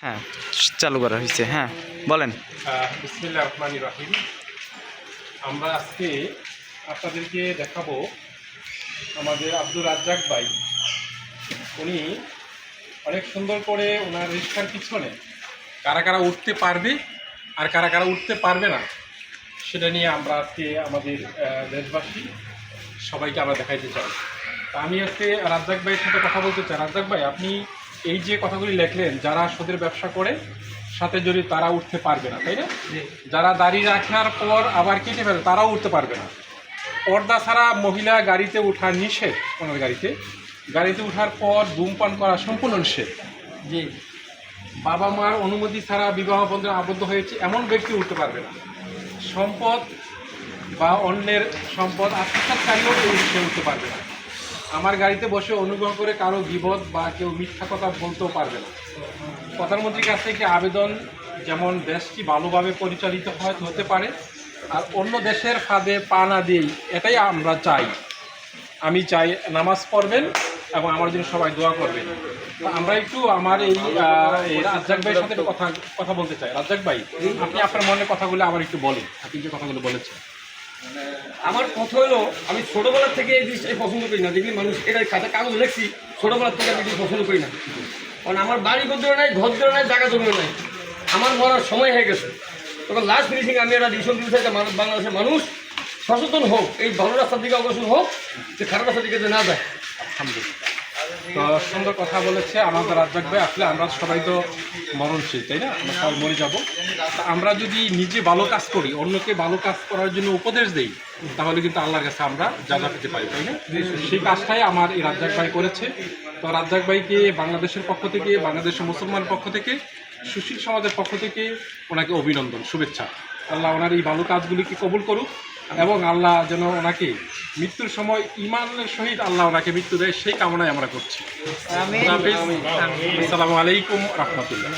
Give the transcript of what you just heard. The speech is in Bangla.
হ্যাঁ, চালু করা হয়েছে। হ্যাঁ, বলেন। বিসমিল্লাহির রহমানির রহিম। আমরা আজকে আপনাদেরকে দেখাবো আমাদের আব্দুর রাজ্জাক ভাই। উনি অনেক সুন্দর করে ওনার রিকশার পিছনে কারা কারা উঠতে পারবে আর কারা কারা উঠতে পারবে না সেটা নিয়ে আমরা আজকে আমাদের দেশবাসী সবাইকে আমরা দেখাইতে চাই। তা আমি আজকে রাজ্জাক ভাইয়ের সাথে কথা বলতে চাই। রাজ্জাক ভাই, আপনি এই যে কথাগুলি লেখলেন, যারা সুদের ব্যবসা করে সাথে জড়িত তারা উঠতে পারবে না, তাই না? যারা দাড়ি রাখার পর আবার কেটে ফেলে তারাও উঠতে পারবে না। পর্দা ছাড়া মহিলা গাড়িতে ওঠা নিষেধ, ওনার গাড়িতে ওঠার পর ধূমপান করা সম্পূর্ণ নিষেধ। জি, বাবা মার অনুমতি ছাড়া বিবাহ বন্ধনে আবদ্ধ হয়েছে এমন ব্যক্তি উঠতে পারবে না। সম্পদ বা অন্যের সম্পদ আত্মসাৎকারীও সে উঠতে পারবে না। আমার গাড়িতে বসে অনুগ্রহ করে কারো গীবত বা কেউ মিথ্যা কথা বলতেও পারবে না। প্রধানমন্ত্রীর কাছ থেকে আবেদন, যেমন দেশটি ভালোভাবে পরিচালিত হতে পারে আর অন্য দেশের ফাঁদে পা না দিয়েই, এটাই আমরা চাই। আমি চাই নামাজ পড়বেন এবং আমার জন্য সবাই দোয়া করবেন। আমরা একটু আমার এই রাজ্জাক ভাইয়ের সাথে কথা বলতে চাই। রাজ্জাক ভাই, আপনি আপনার মনের কথাগুলো আবার একটু বলেন, আপনি যে কথাগুলো বলেছেন। আমার কথা হলো, আমি ছোটোবেলার থেকে এই জিনিসটাই পছন্দ করি না। দেখি মানুষ এটা খাতা কাগজ লেখছি, ছোটোবেলার থেকে আমি পছন্দ করি না। কারণ আমার বাড়ি গদ্র নাই, ঘর ধরে নাই, জায়গা জমিও নাই। আমার মরার সময় হয়ে গেছে। তখন লাস্ট ফিনিশিং আমি একটা ডিসিশন দিতে চাই, বাংলাদেশের মানুষ সচেতন হোক, এই ভালো রাস্তার দিকে অগ্রসর হোক, যে খারাপ রাস্তার দিকে যে না যায়। আলহামদুলিল্লাহ, তো সুন্দর কথা বলেছে আমাদের রাজ্জাক ভাই। আসলে আমরা সবাই তো মরণশীল, তাই না? আমরা সবাই মরে যাব। আমরা যদি নিজে ভালো কাজ করি, অন্যকে ভালো কাজ করার জন্য উপদেশ দেই, তাহলে কিন্তু আল্লাহর কাছে আমরা যা পেতে পারি, তাই না? সেই কাজটাই আমার এই রাজ্জাক ভাই করেছে। তো রাজ্জাক ভাইকে বাংলাদেশের পক্ষ থেকে, বাংলাদেশের মুসলমানের পক্ষ থেকে, সুশীল সমাজের পক্ষ থেকে ওনাকে অভিনন্দন, শুভেচ্ছা। আল্লাহ ওনার এই ভালো কাজগুলিকে কবুল করুক এবং আল্লাহ যেন ওনাকে মৃত্যুর সময় ঈমানের সহিত আল্লাহ ওনাকে মৃত্যু দেয়, সেই কামনাই আমরা করছি। আসসালামু আলাইকুম রহমতুল্লাহ।